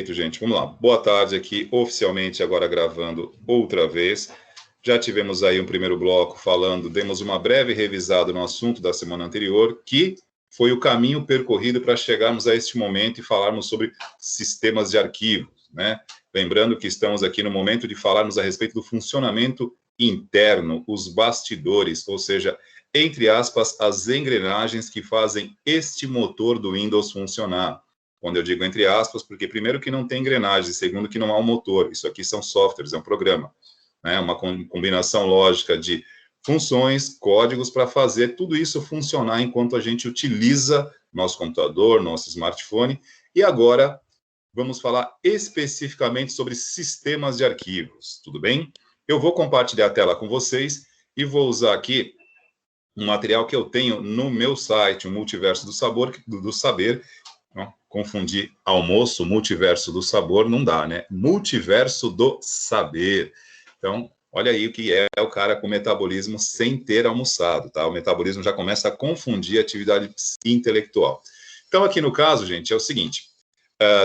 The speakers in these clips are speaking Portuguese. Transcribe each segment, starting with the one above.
Gente, vamos lá. Boa tarde aqui, oficialmente agora gravando outra vez. Já tivemos aí um primeiro bloco falando, demos uma breve revisada no assunto da semana anterior, que foi o caminho percorrido para chegarmos a este momento e falarmos sobre sistemas de arquivos, né? Lembrando que estamos aqui no momento de falarmos a respeito do funcionamento interno, os bastidores, ou seja, entre aspas, as engrenagens que fazem este motor do Windows funcionar. Quando eu digo entre aspas, porque primeiro que não tem engrenagem, segundo que não há um motor. Isso aqui são softwares, é um programa, né? Uma combinação lógica de funções, códigos para fazer tudo isso funcionar enquanto a gente utiliza nosso computador, nosso smartphone. E agora vamos falar especificamente sobre sistemas de arquivos, tudo bem? Eu vou compartilhar a tela com vocês e vou usar aqui um material que eu tenho no meu site, o Multiverso do Saber. Não, confundir almoço, multiverso do sabor, não dá, né? Multiverso do saber. Então, olha aí o que é o cara com metabolismo sem ter almoçado, tá? O metabolismo já começa a confundir a atividade intelectual. Então, aqui no caso, gente, é o seguinte,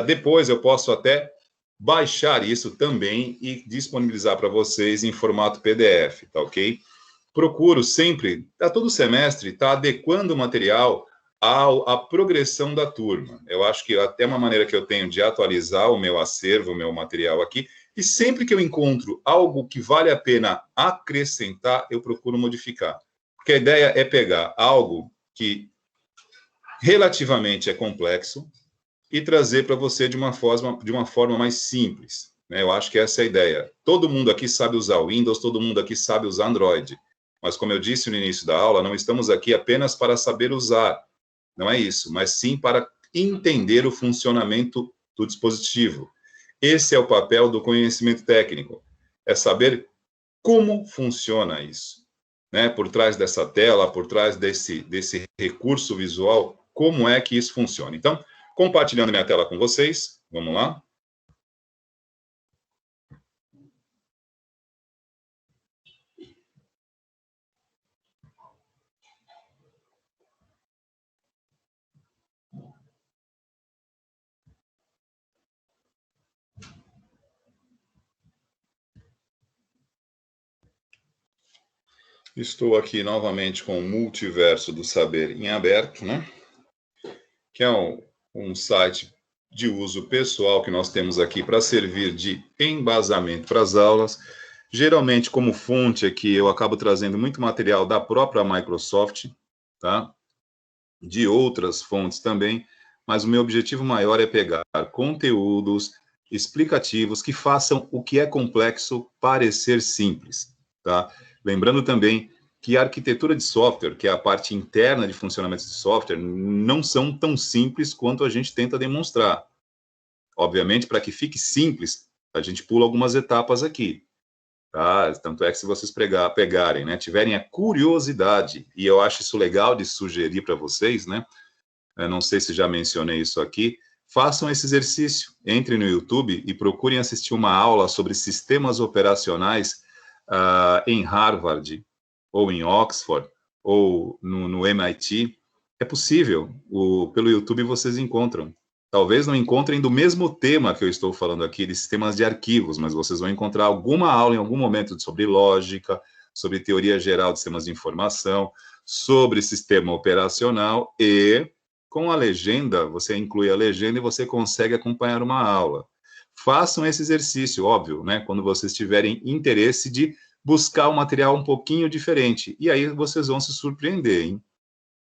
depois eu posso até baixar isso também e disponibilizar para vocês em formato PDF, tá ok? Procuro sempre, a todo semestre, tá adequando o material à progressão da turma. Eu acho que até uma maneira que eu tenho de atualizar o meu acervo, o meu material aqui, e sempre que eu encontro algo que vale a pena acrescentar, eu procuro modificar. Porque a ideia é pegar algo que relativamente é complexo e trazer para você de uma forma mais simples, né? Eu acho que essa é a ideia. Todo mundo aqui sabe usar o Windows, todo mundo aqui sabe usar Android. Mas, como eu disse no início da aula, não estamos aqui apenas para saber usar. Não é isso, mas sim para entender o funcionamento do dispositivo. Esse é o papel do conhecimento técnico. É saber como funciona isso, né? Por trás dessa tela, por trás desse recurso visual, como é que isso funciona. Então, compartilhando minha tela com vocês, vamos lá? Estou aqui novamente com o Multiverso do Saber em aberto, né? Que é um site de uso pessoal que nós temos aqui para servir de embasamento para as aulas. Geralmente, como fonte aqui, eu acabo trazendo muito material da própria Microsoft, tá? De outras fontes também, mas o meu objetivo maior é pegar conteúdos explicativos que façam o que é complexo parecer simples, tá? Lembrando também que a arquitetura de software, que é a parte interna de funcionamento de software, não são tão simples quanto a gente tenta demonstrar. Obviamente, para que fique simples, a gente pula algumas etapas aqui, tá? Tanto é que se vocês pegarem, né, tiverem a curiosidade, e eu acho isso legal de sugerir para vocês, né? Eu não sei se já mencionei isso aqui, façam esse exercício. Entrem no YouTube e procurem assistir uma aula sobre sistemas operacionais em Harvard, ou em Oxford, ou no MIT. É possível, pelo YouTube vocês encontram. Talvez não encontrem do mesmo tema que eu estou falando aqui, de sistemas de arquivos, mas vocês vão encontrar alguma aula em algum momento sobre lógica, sobre teoria geral de sistemas de informação, sobre sistema operacional e com a legenda, você inclui a legenda e você consegue acompanhar uma aula. Façam esse exercício, óbvio, né? Quando vocês tiverem interesse de buscar um material um pouquinho diferente. E aí vocês vão se surpreender, hein?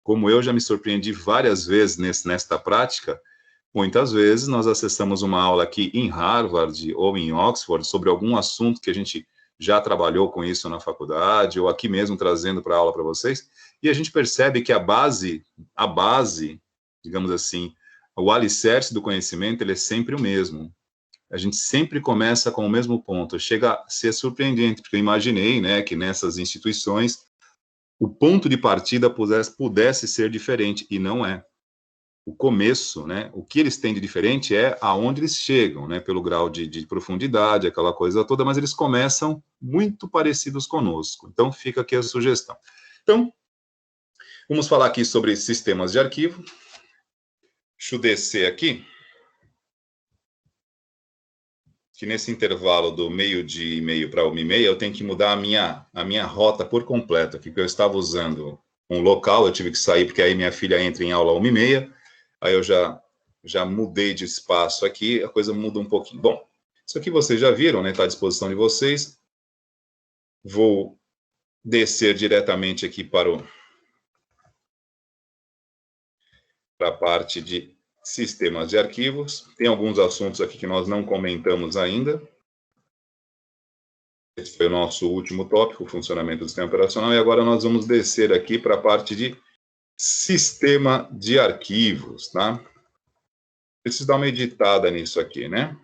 Como eu já me surpreendi várias vezes nesta prática, muitas vezes nós acessamos uma aula aqui em Harvard ou em Oxford sobre algum assunto que a gente já trabalhou com isso na faculdade, ou aqui mesmo trazendo para a aula para vocês, e a gente percebe que a base, digamos assim, o alicerce do conhecimento, ele é sempre o mesmo. A gente sempre começa com o mesmo ponto. Chega a ser surpreendente, porque eu imaginei, né, que nessas instituições o ponto de partida pudesse ser diferente, e não é. O começo, né, o que eles têm de diferente é aonde eles chegam, né, pelo grau de profundidade, aquela coisa toda, mas eles começam muito parecidos conosco. Então, fica aqui a sugestão. Então, vamos falar aqui sobre sistemas de arquivo. Deixa eu descer aqui. que nesse intervalo do meio-dia e meio para 1h30, eu tenho que mudar a minha rota por completo, aqui, porque eu estava usando um local, eu tive que sair, porque aí minha filha entra em aula 1h30, aí eu já mudei de espaço aqui, a coisa muda um pouquinho. Bom, isso aqui vocês já viram, né? Está à disposição de vocês. Vou descer diretamente aqui para a parte de sistemas de arquivos. Tem alguns assuntos aqui que nós não comentamos ainda. Esse foi o nosso último tópico, o funcionamento do sistema operacional, e agora nós vamos descer aqui para a parte de sistema de arquivos, tá? Preciso dar uma editada nisso aqui, né?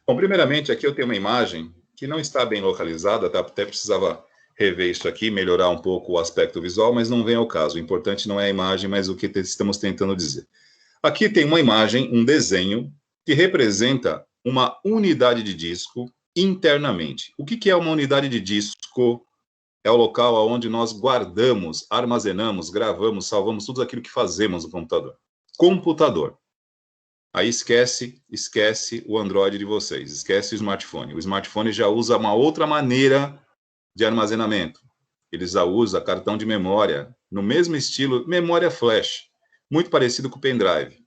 Bom, primeiramente, aqui eu tenho uma imagem que não está bem localizada, tá? Até precisava rever isso aqui, melhorar um pouco o aspecto visual, mas não vem ao caso. O importante não é a imagem, mas o que estamos tentando dizer. Aqui tem uma imagem, um desenho, que representa uma unidade de disco internamente. O que é uma unidade de disco? É o local onde nós guardamos, armazenamos, gravamos, salvamos tudo aquilo que fazemos no computador. Computador. Aí esquece o Android de vocês, esquece o smartphone. O smartphone já usa uma outra maneira de armazenamento. Ele já usa cartão de memória, no mesmo estilo, memória flash, muito parecido com o pendrive.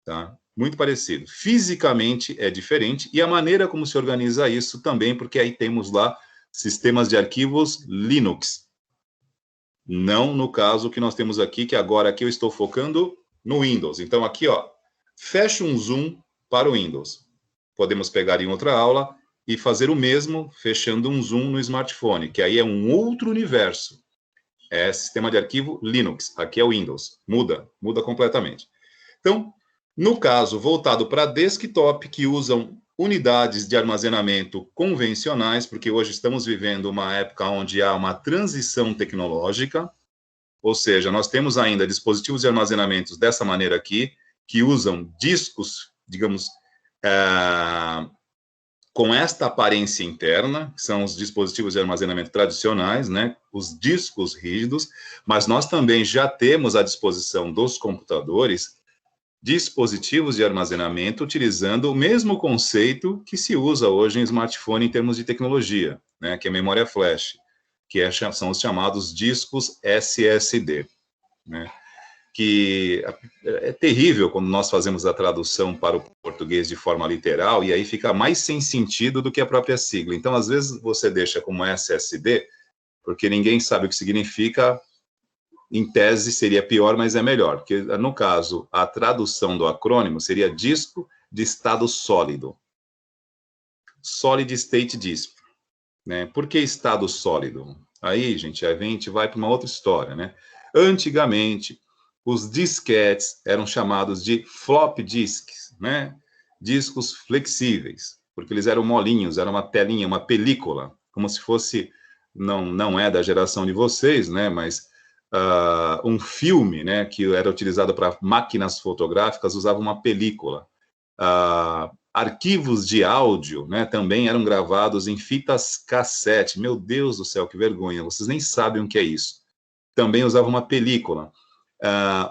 Tá? Muito parecido. Fisicamente é diferente, e a maneira como se organiza isso também, porque aí temos lá sistemas de arquivos Linux. Não no caso que nós temos aqui, que agora aqui eu estou focando no Windows. Então aqui, ó, fecha um zoom para o Windows. Podemos pegar em outra aula e fazer o mesmo, fechando um zoom no smartphone, que aí é um outro universo. É sistema de arquivo Linux. Aqui é o Windows. Muda completamente. Então, no caso, voltado para desktop, que usam unidades de armazenamento convencionais, porque hoje estamos vivendo uma época onde há uma transição tecnológica, ou seja, nós temos ainda dispositivos de armazenamento dessa maneira aqui, que usam discos, digamos, com esta aparência interna, que são os dispositivos de armazenamento tradicionais, né, os discos rígidos, mas nós também já temos à disposição dos computadores dispositivos de armazenamento utilizando o mesmo conceito que se usa hoje em smartphone em termos de tecnologia, né, que é memória flash, que são os chamados discos SSD, né, que é terrível quando nós fazemos a tradução para o português de forma literal, e aí fica mais sem sentido do que a própria sigla. Então, às vezes, você deixa como SSD, porque ninguém sabe o que significa. Em tese seria pior, mas é melhor, porque no caso, a tradução do acrônimo seria disco de estado sólido. Solid State Disk, né? Por que estado sólido? Aí, gente, a gente vai para uma outra história, né? Antigamente, os disquetes eram chamados de flop disks, né? Discos flexíveis, porque eles eram molinhos, era uma telinha, uma película, como se fosse, não é da geração de vocês, né? Mas um filme, né, que era utilizado para máquinas fotográficas, usava uma película. Arquivos de áudio, né, também eram gravados em fitas cassete. Meu Deus do céu, que vergonha, vocês nem sabem o que é isso. Também usava uma película.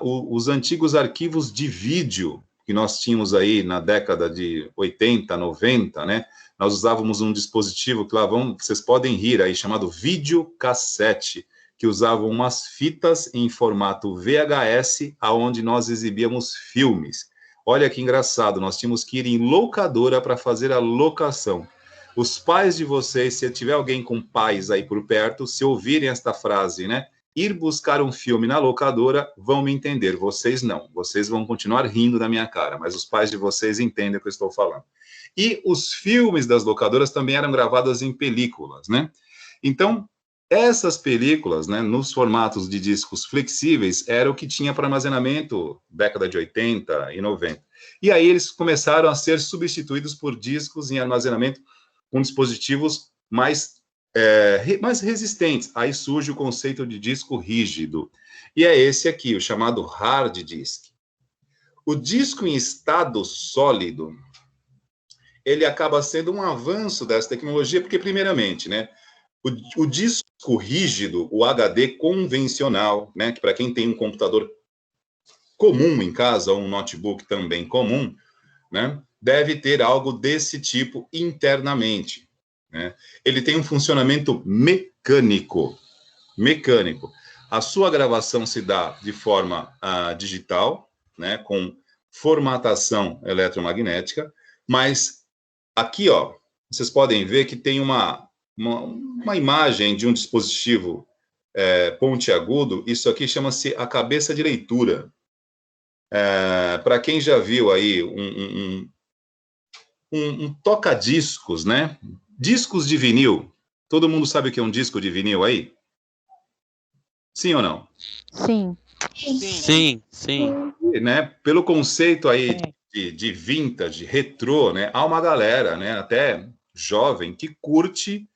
Os antigos arquivos de vídeo que nós tínhamos aí na década de 80, 90, né, nós usávamos um dispositivo que lá vocês podem rir aí, chamado videocassete, que usavam umas fitas em formato VHS, aonde nós exibíamos filmes. Olha que engraçado, nós tínhamos que ir em locadora para fazer a locação. Os pais de vocês, se tiver alguém com pais aí por perto, se ouvirem esta frase, né? Ir buscar um filme na locadora, vão me entender. Vocês não. Vocês vão continuar rindo da minha cara, mas os pais de vocês entendem o que eu estou falando. E os filmes das locadoras também eram gravados em películas, né? Então, essas películas, né, nos formatos de discos flexíveis, era o que tinha para armazenamento década de 80 e 90. E aí eles começaram a ser substituídos por discos em armazenamento com dispositivos mais resistentes. Aí surge o conceito de disco rígido. E é esse aqui, o chamado hard disk. O disco em estado sólido, ele acaba sendo um avanço dessa tecnologia, porque, primeiramente, né, o disco rígido, o HD convencional, né, que para quem tem um computador comum em casa, ou um notebook também comum, né, deve ter algo desse tipo internamente, né? Ele tem um funcionamento mecânico. A sua gravação se dá de forma digital, né, com formatação eletromagnética, mas aqui, ó, vocês podem ver que tem uma imagem de um dispositivo pontiagudo. Isso aqui chama-se a cabeça de leitura. Para quem já viu aí um toca-discos, né? Discos de vinil. Todo mundo sabe o que é um disco de vinil aí? Sim ou não? Sim. Sim, sim. Né? Pelo conceito aí de vintage, retrô, né? Há uma galera, né? Até jovem, que curte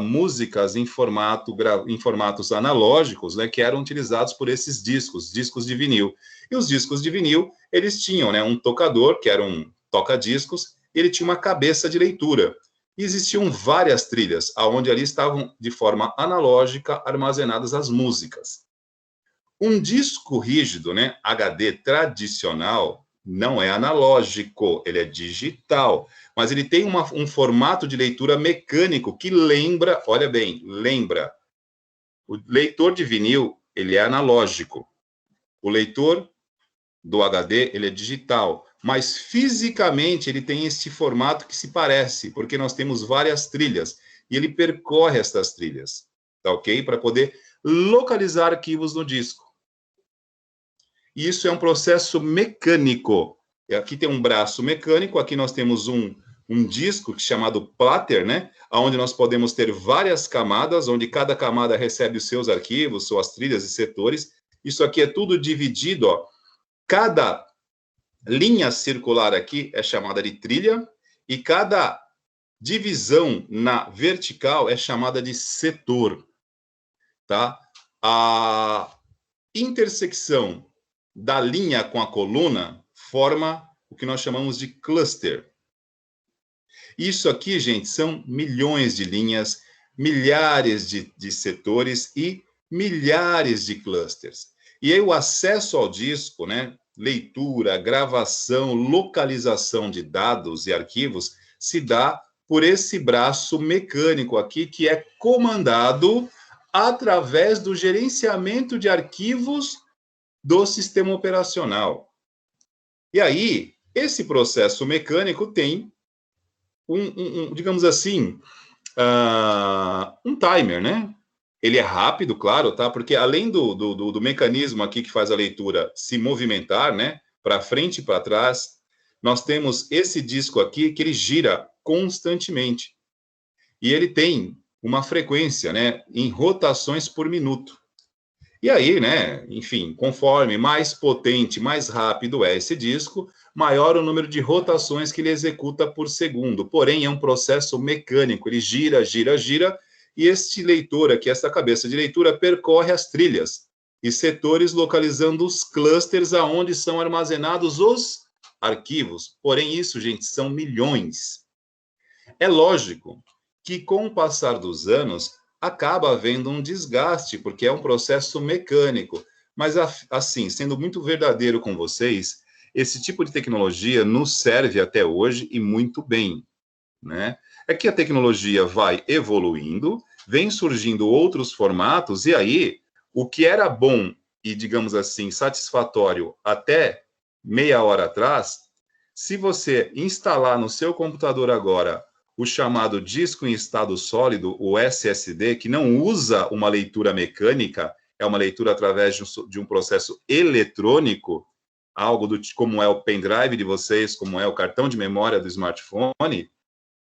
músicas em formatos analógicos, né? Que eram utilizados por esses discos de vinil. E os discos de vinil, eles tinham, né? Um tocador, que era um toca-discos, e ele tinha uma cabeça de leitura. E existiam várias trilhas, aonde ali estavam, de forma analógica, armazenadas as músicas. Um disco rígido, né, HD tradicional, não é analógico, ele é digital, mas ele tem um formato de leitura mecânico que lembra, olha bem, lembra. O leitor de vinil, ele é analógico. O leitor do HD, ele é digital, mas fisicamente ele tem esse formato que se parece, porque nós temos várias trilhas, e ele percorre essas trilhas, tá ok? Para poder localizar arquivos no disco. E isso é um processo mecânico. Aqui tem um braço mecânico, aqui nós temos um disco chamado platter, né? Onde nós podemos ter várias camadas, onde cada camada recebe os seus arquivos, suas trilhas e setores. Isso aqui é tudo dividido, ó. Cada linha circular aqui é chamada de trilha, e cada divisão na vertical é chamada de setor, tá? A intersecção da linha com a coluna forma o que nós chamamos de cluster. Isso aqui, gente, são milhões de linhas, milhares de setores e milhares de clusters. E aí o acesso ao disco, né, leitura, gravação, localização de dados e arquivos se dá por esse braço mecânico aqui, que é comandado através do gerenciamento de arquivos do sistema operacional. E aí, esse processo mecânico tem digamos assim, um timer, né? Ele é rápido, claro, tá? Porque além do mecanismo aqui que faz a leitura se movimentar, né? Para frente e para trás, nós temos esse disco aqui que ele gira constantemente. E ele tem uma frequência, né? Em rotações por minuto. E aí, né, enfim, conforme mais potente, mais rápido é esse disco, maior o número de rotações que ele executa por segundo. Porém, é um processo mecânico, ele gira, gira, gira, e este leitor aqui, essa cabeça de leitura, percorre as trilhas e setores localizando os clusters aonde são armazenados os arquivos. Porém, isso, gente, são milhões. É lógico que, com o passar dos anos, acaba havendo um desgaste, porque é um processo mecânico. Mas, assim, sendo muito verdadeiro com vocês, esse tipo de tecnologia nos serve até hoje e muito bem, né? É que a tecnologia vai evoluindo, vem surgindo outros formatos, e aí, o que era bom e, digamos assim, satisfatório até meia hora atrás, se você instalar no seu computador agora o chamado disco em estado sólido, o SSD, que não usa uma leitura mecânica, é uma leitura através de um processo eletrônico, algo como é o pendrive de vocês, como é o cartão de memória do smartphone.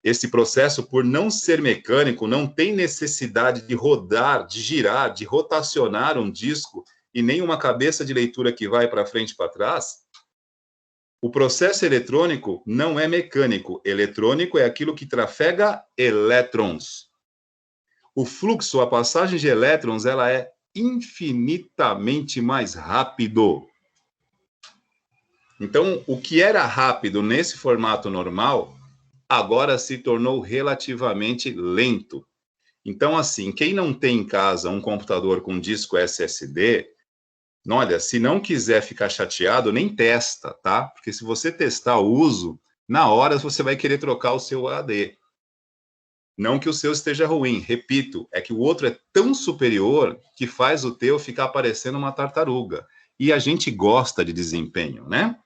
Esse processo, por não ser mecânico, não tem necessidade de rodar, de girar, de rotacionar um disco e nem uma cabeça de leitura que vai para frente e para trás. O processo eletrônico não é mecânico. Eletrônico é aquilo que trafega elétrons. O fluxo, a passagem de elétrons, ela é infinitamente mais rápido. Então, o que era rápido nesse formato normal, agora se tornou relativamente lento. Então, assim, quem não tem em casa um computador com disco SSD, Olha, se não quiser ficar chateado, nem testa, tá? Porque se você testar o uso, na hora você vai querer trocar o seu AD. Não que o seu esteja ruim, repito, é que o outro é tão superior que faz o teu ficar parecendo uma tartaruga. E a gente gosta de desempenho, né?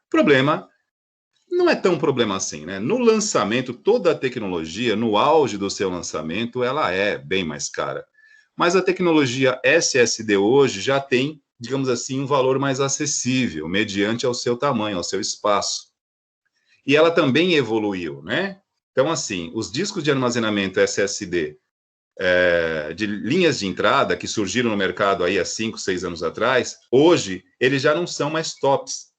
Problema, não é tão problema assim, né? No lançamento, toda a tecnologia, no auge do seu lançamento, ela é bem mais cara. Mas a tecnologia SSD hoje já tem, digamos assim, um valor mais acessível, mediante ao seu tamanho, ao seu espaço. E ela também evoluiu, né? Então, assim, os discos de armazenamento SSD de linhas de entrada que surgiram no mercado aí há 5, 6 anos atrás, hoje eles já não são mais tops.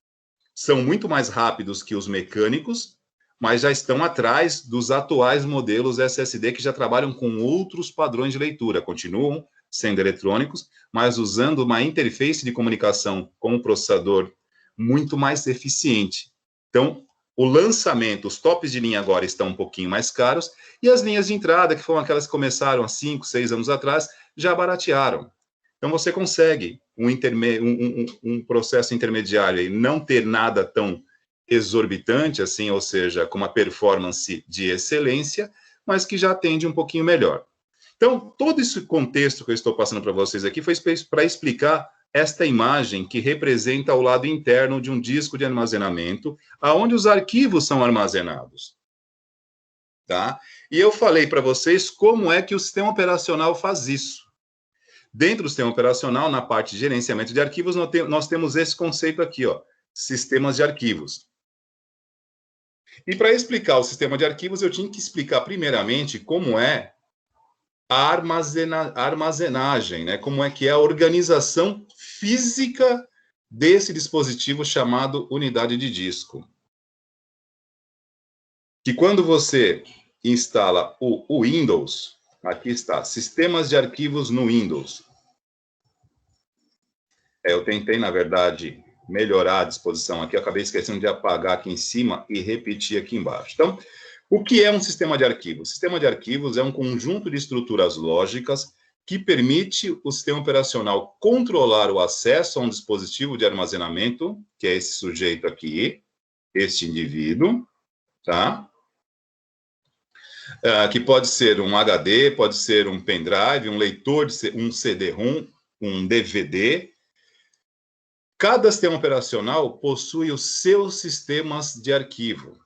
São muito mais rápidos que os mecânicos, mas já estão atrás dos atuais modelos SSD que já trabalham com outros padrões de leitura, continuam sendo eletrônicos, mas usando uma interface de comunicação com um processador muito mais eficiente. Então, o lançamento, os tops de linha agora estão um pouquinho mais caros, e as linhas de entrada, que foram aquelas que começaram há 5, 6 anos atrás, já baratearam. Então, você consegue um processo intermediário e não ter nada tão exorbitante, assim, ou seja, com uma performance de excelência, mas que já atende um pouquinho melhor. Então, todo esse contexto que eu estou passando para vocês aqui foi para explicar esta imagem que representa o lado interno de um disco de armazenamento, aonde os arquivos são armazenados. Tá? E eu falei para vocês como é que o sistema operacional faz isso. Dentro do sistema operacional, na parte de gerenciamento de arquivos, nós temos esse conceito aqui, ó, sistemas de arquivos. E para explicar o sistema de arquivos, eu tinha que explicar primeiramente como é a armazenagem, né? Como é que é a organização física desse dispositivo chamado unidade de disco. Que quando você instala o Windows, aqui está, sistemas de arquivos no Windows. Eu tentei, na verdade, melhorar a disposição aqui, eu acabei esquecendo de apagar aqui em cima e repetir aqui embaixo. Então, o que é um sistema de arquivos? O sistema de arquivos é um conjunto de estruturas lógicas que permite o sistema operacional controlar o acesso a um dispositivo de armazenamento, que é esse sujeito aqui, este indivíduo, tá? Que pode ser um HD, pode ser um pendrive, um leitor, um CD-ROM, um DVD. Cada sistema operacional possui os seus sistemas de arquivo.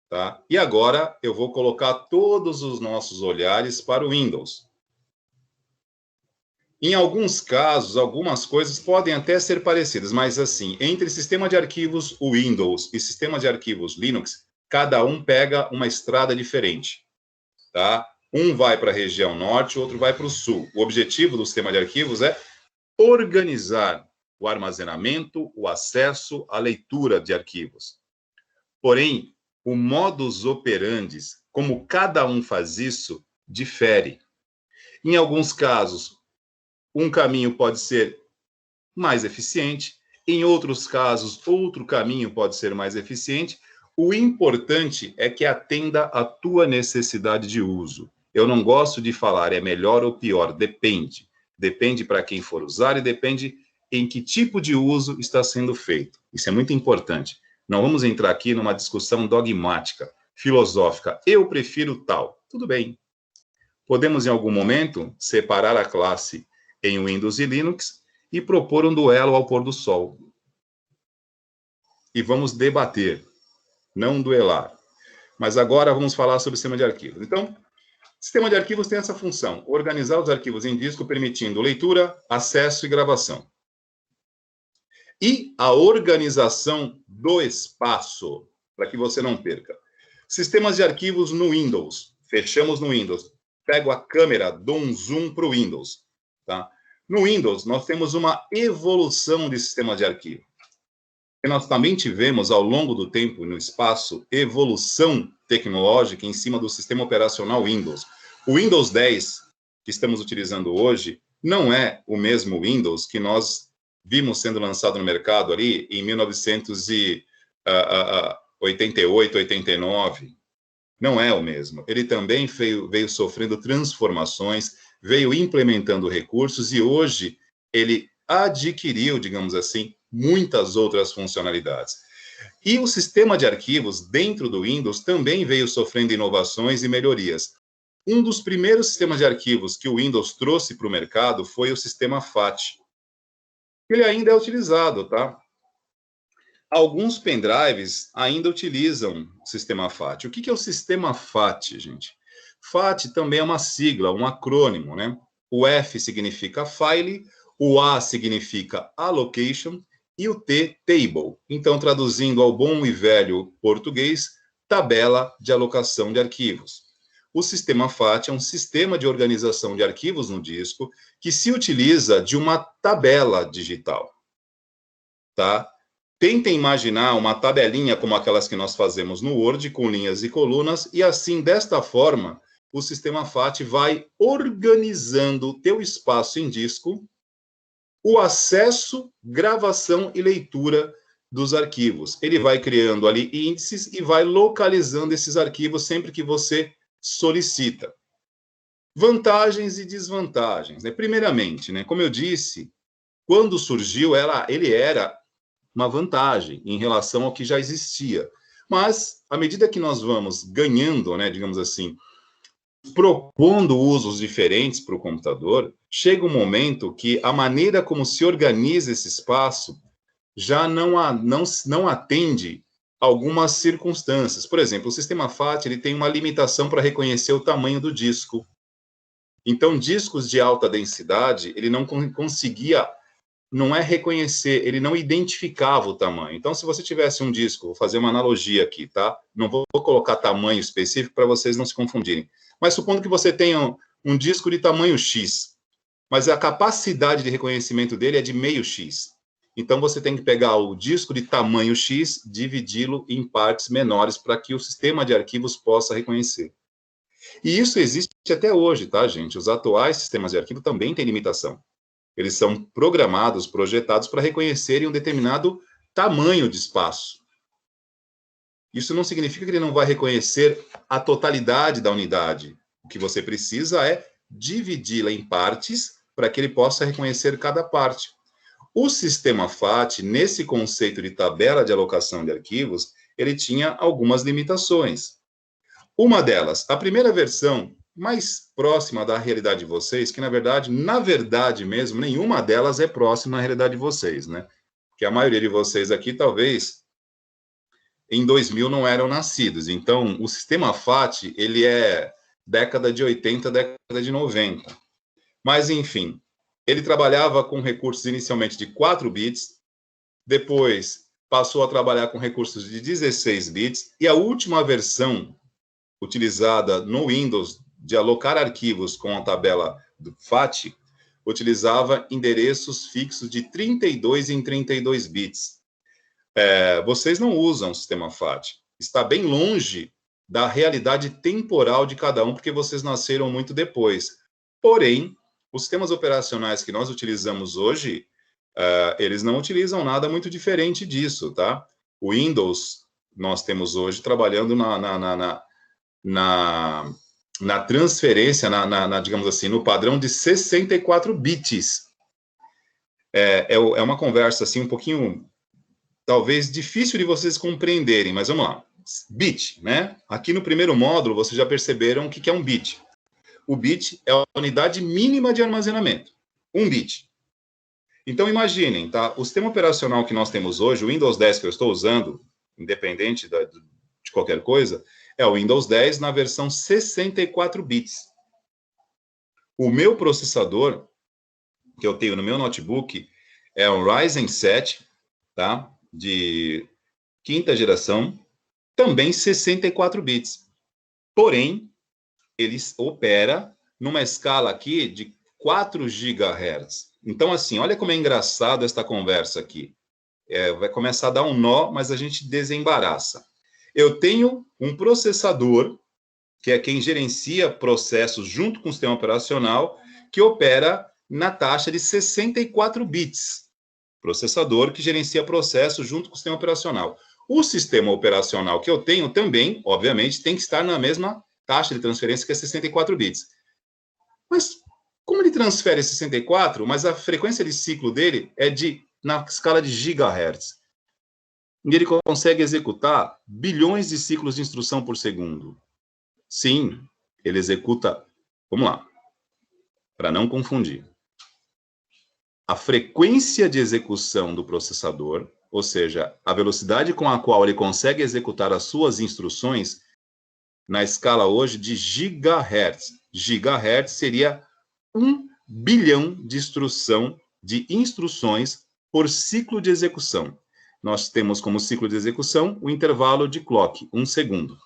Tá? E agora eu vou colocar todos os nossos olhares para o Windows. Em alguns casos, algumas coisas podem até ser parecidas, mas assim, entre sistema de arquivos Windows e sistema de arquivos Linux, cada um pega uma estrada diferente. Tá? Um vai para a região norte, o outro vai para o sul. O objetivo do sistema de arquivos é organizar o armazenamento, o acesso, a leitura de arquivos. Porém, o modus operandi, como cada um faz isso, difere. Em alguns casos, um caminho pode ser mais eficiente, em outros casos, outro caminho pode ser mais eficiente. O importante é que atenda à tua necessidade de uso. Eu não gosto de falar é melhor ou pior, depende. Depende para quem for usar e depende em que tipo de uso está sendo feito. Isso é muito importante. Não vamos entrar aqui numa discussão dogmática, filosófica. Eu prefiro tal. Tudo bem. Podemos, em algum momento, separar a classe em Windows e Linux e propor um duelo ao pôr do sol. E vamos debater, não duelar. Mas agora vamos falar sobre o sistema de arquivos. Então, o sistema de arquivos tem essa função, organizar os arquivos em disco, permitindo leitura, acesso e gravação. E a organização do espaço, para que você não perca. Sistemas de arquivos no Windows. Fechamos no Windows. Pego a câmera, dou um zoom para o Windows. Tá? No Windows, nós temos uma evolução de sistema de arquivo. E nós também tivemos, ao longo do tempo, no espaço, evolução tecnológica em cima do sistema operacional Windows. O Windows 10, que estamos utilizando hoje, não é o mesmo Windows que nós vimos sendo lançado no mercado ali em 1988, 89. Não é o mesmo. Ele também veio sofrendo transformações, veio implementando recursos e hoje ele adquiriu, digamos assim, muitas outras funcionalidades. E o sistema de arquivos dentro do Windows também veio sofrendo inovações e melhorias. Um dos primeiros sistemas de arquivos que o Windows trouxe para o mercado foi o sistema FAT. Ele ainda é utilizado, tá? Alguns pendrives ainda utilizam o sistema FAT. O que é o sistema FAT, gente? FAT também é uma sigla, um acrônimo, né? O F significa File, o A significa Allocation e o T, Table. Então, traduzindo ao bom e velho português, tabela de alocação de arquivos. O sistema FAT é um sistema de organização de arquivos no disco que se utiliza de uma tabela digital, tá? Tentem imaginar uma tabelinha como aquelas que nós fazemos no Word, com linhas e colunas, e assim, desta forma, o sistema FAT vai organizando o teu espaço em disco, o acesso, gravação e leitura dos arquivos. Ele vai criando ali índices e vai localizando esses arquivos sempre que você solicita. Vantagens e desvantagens, né? Primeiramente, né, como eu disse, quando surgiu, ele era uma vantagem em relação ao que já existia. Mas, à medida que nós vamos ganhando, né, digamos assim, propondo usos diferentes para o computador, chega um momento que a maneira como se organiza esse espaço já não atende algumas circunstâncias. Por exemplo, o sistema FAT ele tem uma limitação para reconhecer o tamanho do disco. Então, discos de alta densidade, ele não conseguia, não é reconhecer, ele não identificava o tamanho. Então, se você tivesse um disco, vou fazer uma analogia aqui, tá? Não vou colocar tamanho específico para vocês não se confundirem. Mas supondo que você tenha um disco de tamanho X, mas a capacidade de reconhecimento dele é de meio X. Então, você tem que pegar o disco de tamanho X, dividi-lo em partes menores para que o sistema de arquivos possa reconhecer. E isso existe até hoje, tá, gente? Os atuais sistemas de arquivo também têm limitação. Eles são programados, projetados para reconhecerem um determinado tamanho de espaço. Isso não significa que ele não vai reconhecer a totalidade da unidade. O que você precisa é dividi-la em partes para que ele possa reconhecer cada parte. O sistema FAT, nesse conceito de tabela de alocação de arquivos, ele tinha algumas limitações. Uma delas, a primeira versão mais próxima da realidade de vocês, que na verdade mesmo, nenhuma delas é próxima à realidade de vocês, né? Porque a maioria de vocês aqui, talvez, em 2000 não eram nascidos. Então, o sistema FAT, ele é década de 80, década de 90. Mas, enfim, ele trabalhava com recursos inicialmente de 4 bits, depois passou a trabalhar com recursos de 16 bits, e a última versão utilizada no Windows de alocar arquivos com a tabela do FAT, utilizava endereços fixos de 32 em 32 bits. Vocês não usam o sistema FAT. Está bem longe da realidade temporal de cada um, porque vocês nasceram muito depois. Porém, os sistemas operacionais que nós utilizamos hoje, eles não utilizam nada muito diferente disso, tá? O Windows, nós temos hoje trabalhando na transferência, digamos assim, no padrão de 64 bits. É uma conversa, assim, um pouquinho, talvez, difícil de vocês compreenderem, mas vamos lá. Bit, né? Aqui no primeiro módulo, vocês já perceberam o que é um bit. O bit é a unidade mínima de armazenamento. 1 bit. Então, imaginem, tá? O sistema operacional que nós temos hoje, o Windows 10 que eu estou usando, independente de qualquer coisa, é o Windows 10 na versão 64 bits. O meu processador, que eu tenho no meu notebook, é um Ryzen 7, tá? De 5ª geração, também 64 bits. Porém, ele opera numa escala aqui de 4 GHz. Então, assim, olha como é engraçado esta conversa aqui. Vai começar a dar um nó, mas a gente desembaraça. Eu tenho um processador, que é quem gerencia processos junto com o sistema operacional, que opera na taxa de 64 bits. Processador que gerencia processos junto com o sistema operacional. O sistema operacional que eu tenho também, obviamente, tem que estar na mesma taxa de transferência, que é 64 bits. Mas Como ele transfere 64, mas a frequência de ciclo dele é na escala de gigahertz. E ele consegue executar bilhões de ciclos de instrução por segundo. Sim, ele executa... Vamos lá, para não confundir. A frequência de execução do processador, ou seja, a velocidade com a qual ele consegue executar as suas instruções, na escala hoje de gigahertz. Gigahertz seria 1 bilhão de instruções por ciclo de execução. Nós temos como ciclo de execução o intervalo de clock, 1 segundo.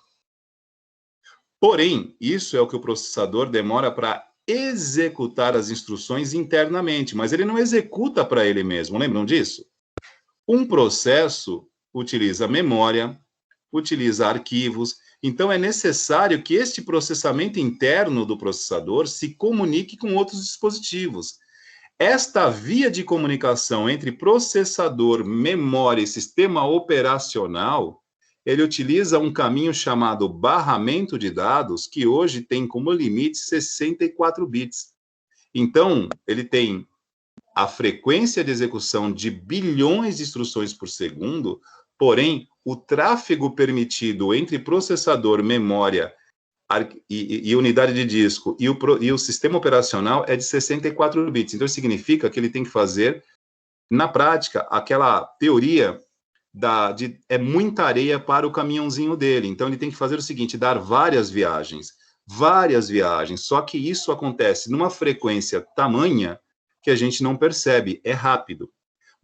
Porém, isso é o que o processador demora para executar as instruções internamente, mas ele não executa para ele mesmo, lembram disso? Um processo utiliza memória, utiliza arquivos, então é necessário que este processamento interno do processador se comunique com outros dispositivos. Esta via de comunicação entre processador, memória e sistema operacional, ele utiliza um caminho chamado barramento de dados, que hoje tem como limite 64 bits. Então, ele tem a frequência de execução de bilhões de instruções por segundo, porém, o tráfego permitido entre processador, memória e unidade de disco e o sistema operacional é de 64 bits. Então, significa que ele tem que fazer, na prática, aquela teoria é muita areia para o caminhãozinho dele. Então, ele tem que fazer o seguinte, dar várias viagens, só que isso acontece numa frequência tamanha que a gente não percebe, é rápido.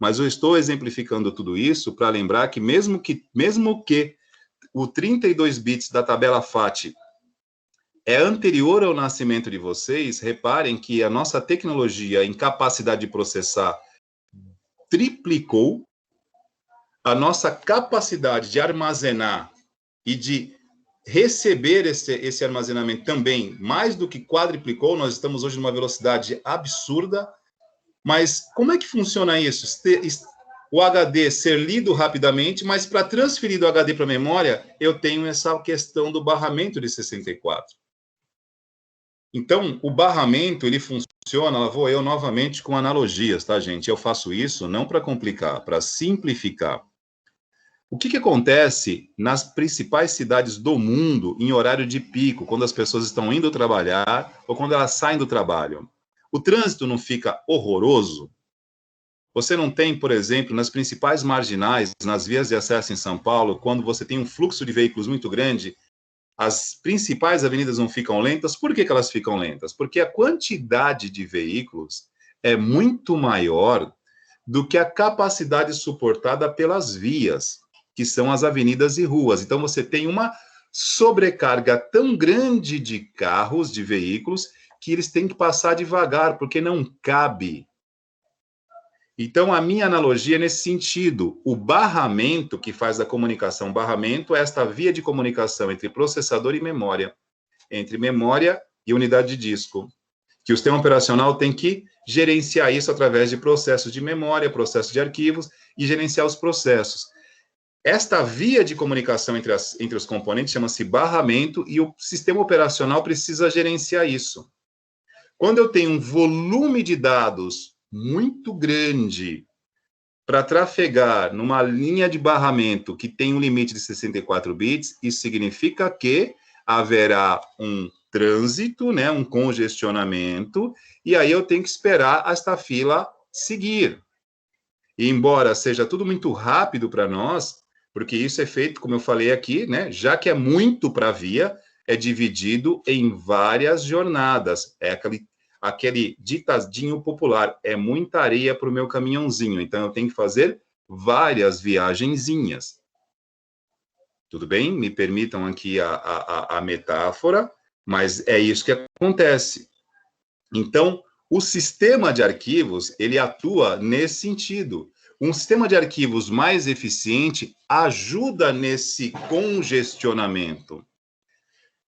Mas eu estou exemplificando tudo isso para lembrar que mesmo que o 32 bits da tabela FAT é anterior ao nascimento de vocês, reparem que a nossa tecnologia em capacidade de processar triplicou, a nossa capacidade de armazenar e de receber esse armazenamento também mais do que quadriplicou. Nós estamos hoje numa velocidade absurda, mas como é que funciona isso? O HD ser lido rapidamente, mas para transferir do HD para a memória, eu tenho essa questão do barramento de 64. Então, o barramento, ele funciona, lá vou eu novamente com analogias, tá, gente? Eu faço isso não para complicar, para simplificar. O que acontece nas principais cidades do mundo em horário de pico, quando as pessoas estão indo trabalhar ou quando elas saem do trabalho? O trânsito não fica horroroso? Você não tem, por exemplo, nas principais marginais, nas vias de acesso em São Paulo, quando você tem um fluxo de veículos muito grande, as principais avenidas não ficam lentas? Por que elas ficam lentas? Porque a quantidade de veículos é muito maior do que a capacidade suportada pelas vias, que são as avenidas e ruas. Então, você tem uma sobrecarga tão grande de carros, de veículos, que eles têm que passar devagar, porque não cabe. Então, a minha analogia é nesse sentido. O barramento que faz a comunicação, barramento é esta via de comunicação entre processador e memória, entre memória e unidade de disco, que o sistema operacional tem que gerenciar isso através de processos de memória, processos de arquivos e gerenciar os processos. Esta via de comunicação entre os componentes chama-se barramento e o sistema operacional precisa gerenciar isso. Quando eu tenho um volume de dados muito grande para trafegar numa linha de barramento que tem um limite de 64 bits, isso significa que haverá um trânsito, né, um congestionamento, e aí eu tenho que esperar esta fila seguir. E embora seja tudo muito rápido para nós, porque isso é feito, como eu falei aqui, né, já que é muito para a via, é dividido em várias jornadas. É aquele ditadinho popular, é muita areia para o meu caminhãozinho, então eu tenho que fazer várias viagenzinhas. Tudo bem? Me permitam aqui a metáfora, mas é isso que acontece. Então, o sistema de arquivos, ele atua nesse sentido. Um sistema de arquivos mais eficiente ajuda nesse congestionamento.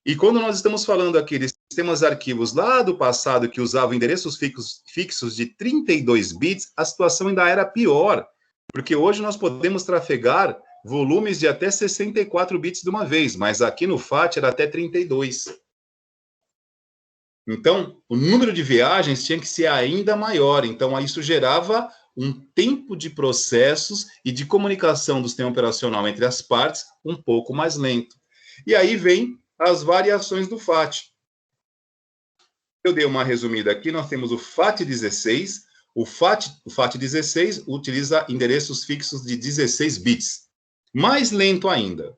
E quando nós estamos falando aqui de sistemas de arquivos lá do passado que usavam endereços fixos de 32 bits, a situação ainda era pior, porque hoje nós podemos trafegar volumes de até 64 bits de uma vez, mas aqui no FAT era até 32. Então, o número de viagens tinha que ser ainda maior. Então, isso gerava um tempo de processos e de comunicação do sistema operacional entre as partes um pouco mais lento. E aí vem as variações do FAT. Eu dei uma resumida aqui, nós temos o FAT16. O FAT16 utiliza endereços fixos de 16 bits. Mais lento ainda.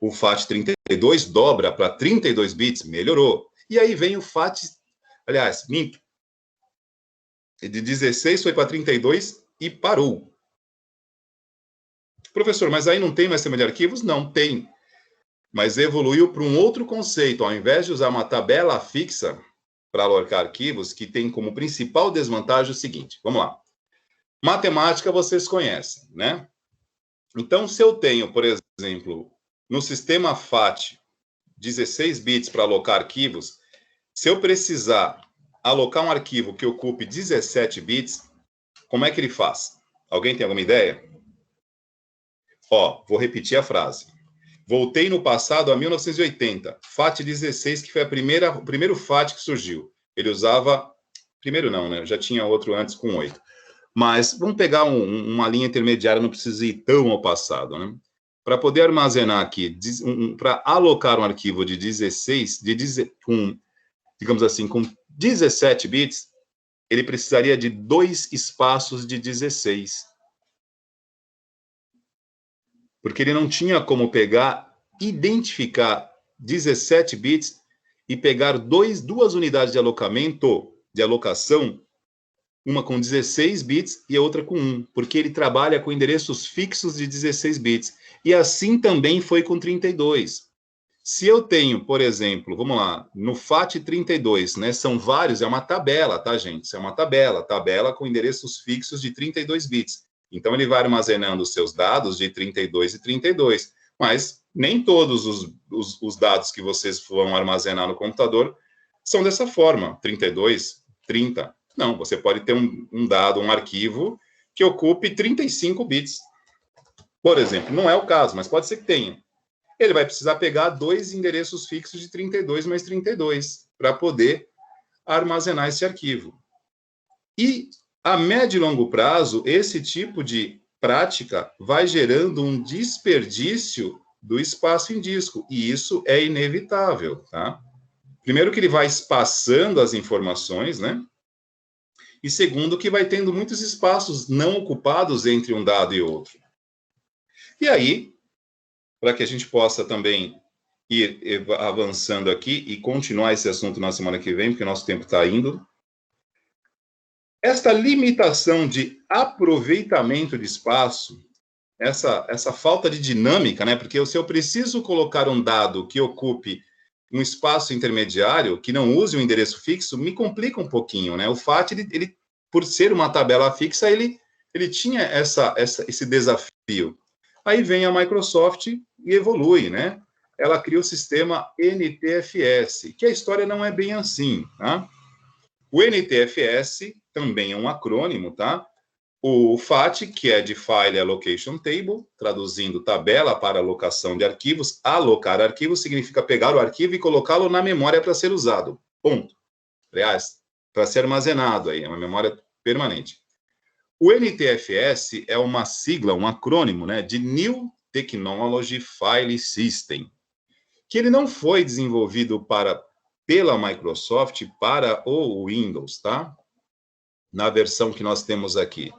O FAT32 dobra para 32 bits, melhorou. E aí vem o FAT, aliás, minto. De 16 foi para 32 e parou. Professor, mas aí não tem mais sistema de arquivos? Não, tem. Mas evoluiu para um outro conceito. Ao invés de usar uma tabela fixa para alocar arquivos, que tem como principal desvantagem o seguinte. Vamos lá. Matemática vocês conhecem, né? Então, se eu tenho, por exemplo, no sistema FAT, 16 bits para alocar arquivos, se eu precisar alocar um arquivo que ocupe 17 bits, como é que ele faz? Alguém tem alguma ideia? Ó, vou repetir a frase. Voltei no passado a 1980, FAT16, que foi o primeiro FAT que surgiu. Ele usava... Primeiro não, né? Já tinha outro antes com 8. Mas vamos pegar uma linha intermediária, não precisa ir tão ao passado, né? Para poder armazenar aqui, para alocar um arquivo de 16, digamos assim, com 17 bits, ele precisaria de 2 espaços de 16. Porque ele não tinha como identificar 17 bits e pegar duas unidades de alocação, uma com 16 bits e a outra com 1, porque ele trabalha com endereços fixos de 16 bits. E assim também foi com 32. Se eu tenho, por exemplo, vamos lá, no FAT32, né, são vários, é uma tabela, tá, gente? Isso é uma tabela com endereços fixos de 32 bits. Então, ele vai armazenando os seus dados de 32 e 32, mas nem todos os dados que vocês vão armazenar no computador são dessa forma, 32, 30. Não, você pode ter um arquivo que ocupe 35 bits. Por exemplo, não é o caso, mas pode ser que tenha. Ele vai precisar pegar 2 endereços fixos de 32 mais 32 para poder armazenar esse arquivo. E a médio e longo prazo, esse tipo de prática vai gerando um desperdício do espaço em disco, e isso é inevitável, tá? Primeiro que ele vai espaçando as informações, né? E segundo que vai tendo muitos espaços não ocupados entre um dado e outro. E aí, para que a gente possa também ir avançando aqui e continuar esse assunto na semana que vem, porque o nosso tempo está indo. Esta limitação de aproveitamento de espaço, essa falta de dinâmica, né? Porque se eu preciso colocar um dado que ocupe um espaço intermediário, que não use um endereço fixo, me complica um pouquinho, né? O FAT, ele por ser uma tabela fixa, ele tinha esse desafio. Aí vem a Microsoft e evolui, né? Ela cria o sistema NTFS, que a história não é bem assim, tá? O NTFS também é um acrônimo, tá? O FAT, que é de File Allocation Table, traduzindo tabela para alocação de arquivos. Alocar arquivos significa pegar o arquivo e colocá-lo na memória para ser usado. Ponto. Aliás, para ser armazenado aí, é uma memória permanente. O NTFS é uma sigla, um acrônimo, né, de New Technology File System, que ele não foi desenvolvido pela Microsoft para o Windows, tá? Na versão que nós temos aqui.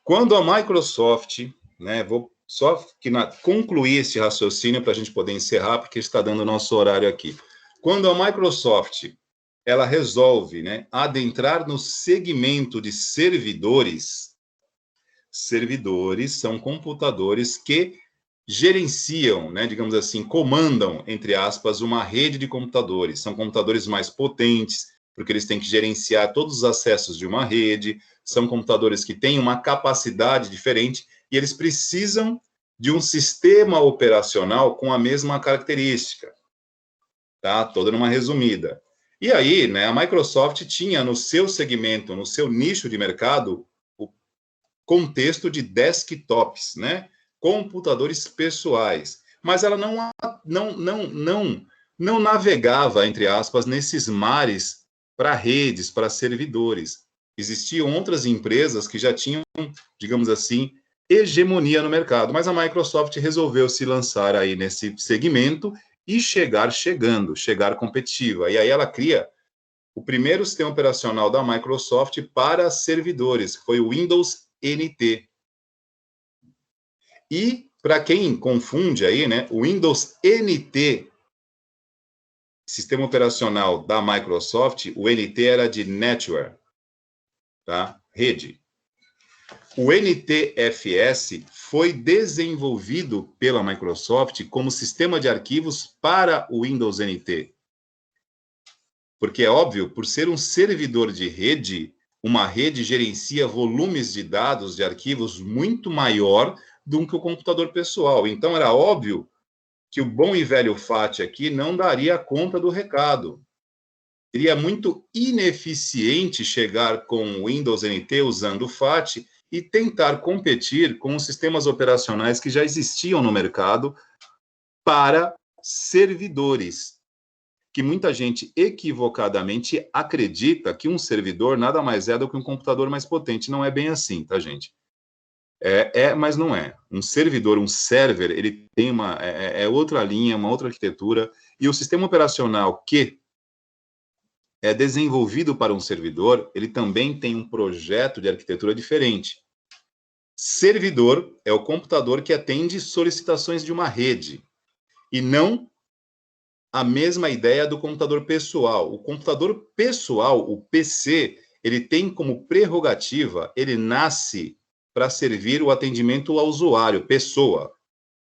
Quando a Microsoft, né, vou só concluir esse raciocínio para a gente poder encerrar, porque está dando o nosso horário aqui. Quando a Microsoft, ela resolve, né, adentrar no segmento de servidores. Servidores são computadores que gerenciam, né, digamos assim, comandam, entre aspas, uma rede de computadores. São computadores mais potentes, porque eles têm que gerenciar todos os acessos de uma rede, são computadores que têm uma capacidade diferente e eles precisam de um sistema operacional com a mesma característica. Tá? Toda numa resumida. E aí, né, a Microsoft tinha no seu segmento, no seu nicho de mercado, o contexto de desktops, né? Computadores pessoais. Mas ela não navegava, entre aspas, nesses mares para redes, para servidores. Existiam outras empresas que já tinham, digamos assim, hegemonia no mercado, mas a Microsoft resolveu se lançar aí nesse segmento e chegar competitiva. E aí ela cria o primeiro sistema operacional da Microsoft para servidores, que foi o Windows NT. E, para quem confunde aí, né, o Windows NT, sistema operacional da Microsoft, o NT era de Network, tá? Rede. O NTFS foi desenvolvido pela Microsoft como sistema de arquivos para o Windows NT. Porque é óbvio, por ser um servidor de rede, uma rede gerencia volumes de dados, de arquivos muito maior do que o computador pessoal. Então, era óbvio que o bom e velho FAT aqui não daria conta do recado. Seria muito ineficiente chegar com o Windows NT usando o FAT e tentar competir com os sistemas operacionais que já existiam no mercado para servidores. Que muita gente equivocadamente acredita que um servidor nada mais é do que um computador mais potente. Não é bem assim, tá, gente? Mas não é. Um servidor, um server, ele tem outra linha, uma outra arquitetura, e o sistema operacional que é desenvolvido para um servidor, ele também tem um projeto de arquitetura diferente. Servidor é o computador que atende solicitações de uma rede, e não a mesma ideia do computador pessoal. O computador pessoal, o PC, ele tem como prerrogativa, ele nasce para servir o atendimento ao usuário, pessoa.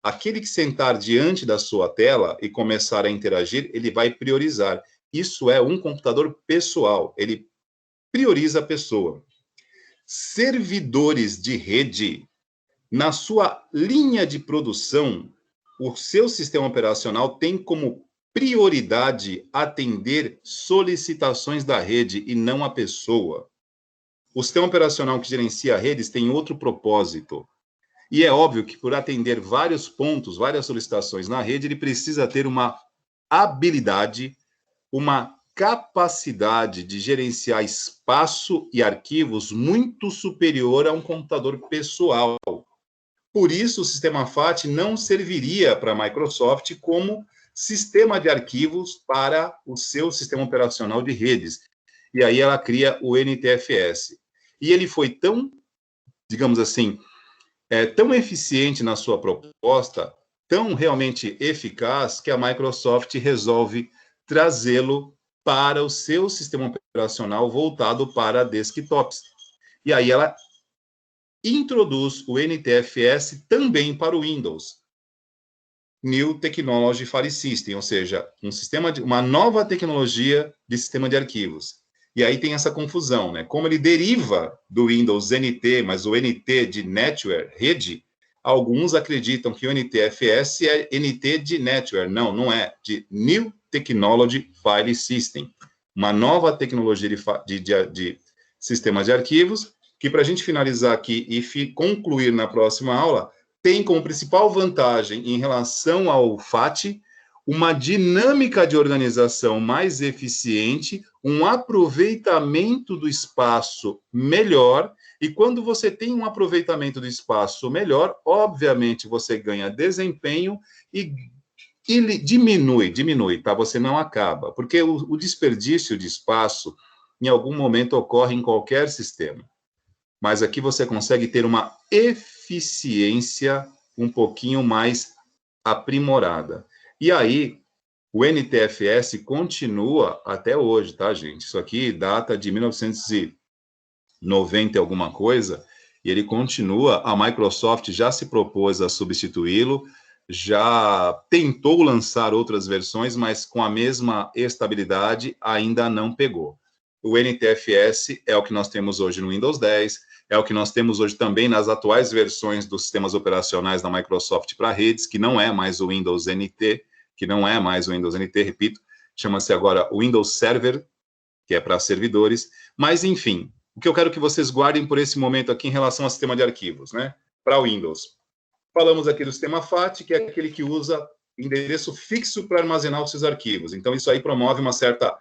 Aquele que sentar diante da sua tela e começar a interagir, ele vai priorizar. Isso é um computador pessoal, ele prioriza a pessoa. Servidores de rede, na sua linha de produção, o seu sistema operacional tem como prioridade atender solicitações da rede e não a pessoa. O sistema operacional que gerencia redes tem outro propósito. E é óbvio que, por atender vários pontos, várias solicitações na rede, ele precisa ter uma habilidade, uma capacidade de gerenciar espaço e arquivos muito superior a um computador pessoal. Por isso, o sistema FAT não serviria para a Microsoft como sistema de arquivos para o seu sistema operacional de redes. E aí ela cria o NTFS. E ele foi tão, digamos assim, tão eficiente na sua proposta, tão realmente eficaz, que a Microsoft resolve trazê-lo para o seu sistema operacional voltado para desktops. E aí ela introduz o NTFS também para o Windows. New Technology File System, ou seja, uma nova tecnologia de sistema de arquivos. E aí tem essa confusão, né? Como ele deriva do Windows NT, mas o NT de Network, rede, alguns acreditam que o NTFS é NT de Network. Não, não é. De New Technology File System. Uma nova tecnologia de sistema de arquivos, que para a gente finalizar aqui e concluir na próxima aula, tem como principal vantagem em relação ao FAT uma dinâmica de organização mais eficiente, um aproveitamento do espaço melhor, e quando você tem um aproveitamento do espaço melhor, obviamente você ganha desempenho e diminui, tá? Você não acaba, porque o desperdício de espaço em algum momento ocorre em qualquer sistema. Mas aqui você consegue ter uma eficiência um pouquinho mais aprimorada. E aí, o NTFS continua até hoje, tá, gente? Isso aqui data de 1990 alguma coisa, e ele continua. A Microsoft já se propôs a substituí-lo, já tentou lançar outras versões, mas com a mesma estabilidade ainda não pegou. O NTFS é o que nós temos hoje no Windows 10, é o que nós temos hoje também nas atuais versões dos sistemas operacionais da Microsoft para redes, que não é mais o Windows NT, repito, chama-se agora Windows Server, que é para servidores. Mas, enfim, o que eu quero que vocês guardem por esse momento aqui em relação ao sistema de arquivos, né? Para Windows. Falamos aqui do sistema FAT, que é aquele que usa endereço fixo para armazenar os seus arquivos. Então, isso aí promove uma certa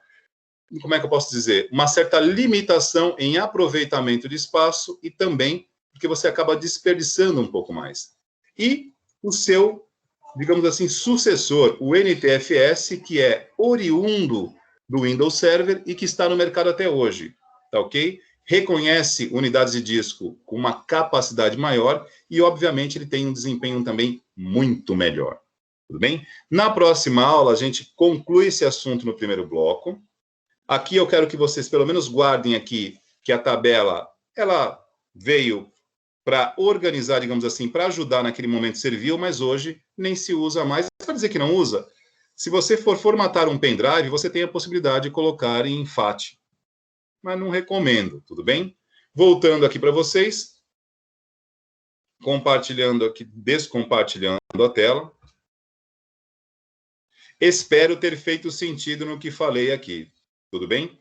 como é que eu posso dizer? Uma certa limitação em aproveitamento de espaço e também porque você acaba desperdiçando um pouco mais. E o seu, digamos assim, sucessor, o NTFS, que é oriundo do Windows Server e que está no mercado até hoje, tá ok? Reconhece unidades de disco com uma capacidade maior e, obviamente, ele tem um desempenho também muito melhor. Tudo bem? Na próxima aula, a gente conclui esse assunto no primeiro bloco. Aqui eu quero que vocês, pelo menos, guardem aqui que a tabela, ela veio para organizar, digamos assim, para ajudar naquele momento serviu, mas hoje nem se usa mais. Para dizer que não usa, se você for formatar um pendrive, você tem a possibilidade de colocar em FAT. Mas não recomendo, tudo bem? Voltando aqui para vocês, compartilhando aqui, descompartilhando a tela. Espero ter feito sentido no que falei aqui, tudo bem?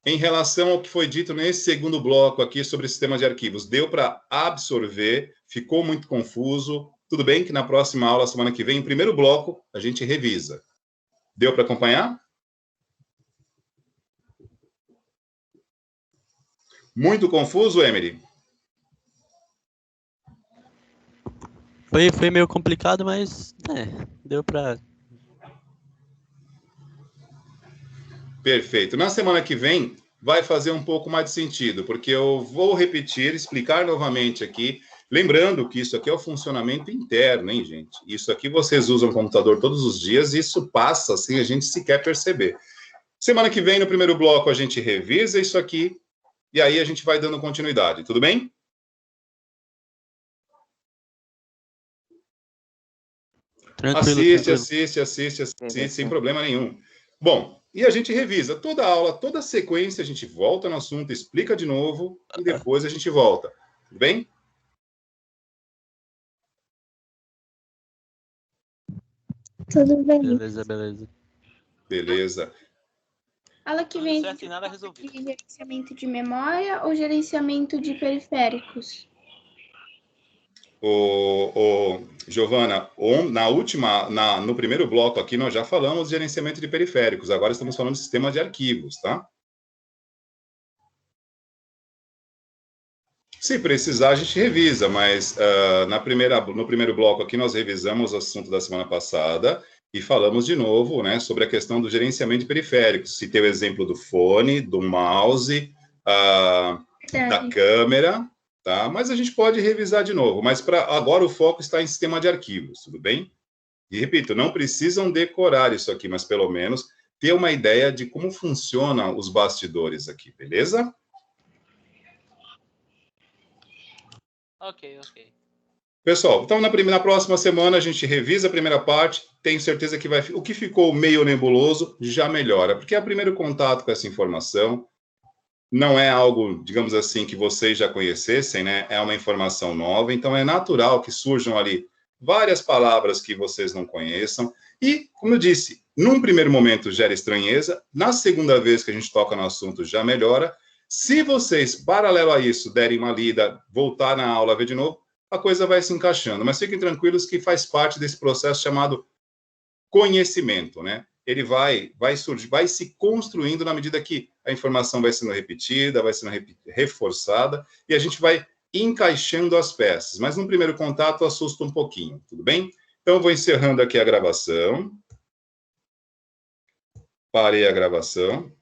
Em relação ao que foi dito nesse segundo bloco aqui sobre sistema de arquivos, deu para absorver? Ficou muito confuso? Tudo bem que na próxima aula, semana que vem, o primeiro bloco, a gente revisa. Deu para acompanhar? Muito confuso, Emily? Foi meio complicado, mas deu para. Perfeito. Na semana que vem, vai fazer um pouco mais de sentido, porque eu vou repetir, explicar novamente aqui, lembrando que isso aqui é o funcionamento interno, hein, gente? Isso aqui vocês usam o computador todos os dias e isso passa sem a gente sequer perceber. Semana que vem, no primeiro bloco, a gente revisa isso aqui e aí a gente vai dando continuidade, tudo bem? Tranquilo, assiste, sem problema nenhum. Bom, e a gente revisa toda a aula, toda a sequência, a gente volta no assunto, explica de novo e depois a gente volta. Tudo bem? Tudo bem. Beleza. Beleza. Aula que vem, a gente fala de gerenciamento de memória ou gerenciamento de periféricos? Giovana, no primeiro bloco aqui, nós já falamos de gerenciamento de periféricos, agora estamos falando de sistema de arquivos, tá? Se precisar, a gente revisa, mas no primeiro bloco aqui nós revisamos o assunto da semana passada e falamos de novo, né, sobre a questão do gerenciamento de periféricos. Citei o exemplo do fone, do mouse, da câmera, tá? Mas a gente pode revisar de novo. Mas agora o foco está em sistema de arquivos, tudo bem? E repito, não precisam decorar isso aqui, mas pelo menos ter uma ideia de como funcionam os bastidores aqui, beleza? Ok. Pessoal, então na próxima semana a gente revisa a primeira parte, tenho certeza que o que ficou meio nebuloso já melhora, porque é o primeiro contato com essa informação, não é algo, digamos assim, que vocês já conhecessem, né? É uma informação nova, então é natural que surjam ali várias palavras que vocês não conheçam, e, como eu disse, num primeiro momento gera estranheza, na segunda vez que a gente toca no assunto já melhora. Se vocês, paralelo a isso, derem uma lida, voltar na aula, ver de novo, a coisa vai se encaixando. Mas fiquem tranquilos que faz parte desse processo chamado conhecimento, né? Ele vai surgir, vai se construindo na medida que a informação vai sendo repetida, vai sendo reforçada, e a gente vai encaixando as peças. Mas no primeiro contato assusta um pouquinho, tudo bem? Então, eu vou encerrando aqui a gravação. Parei a gravação.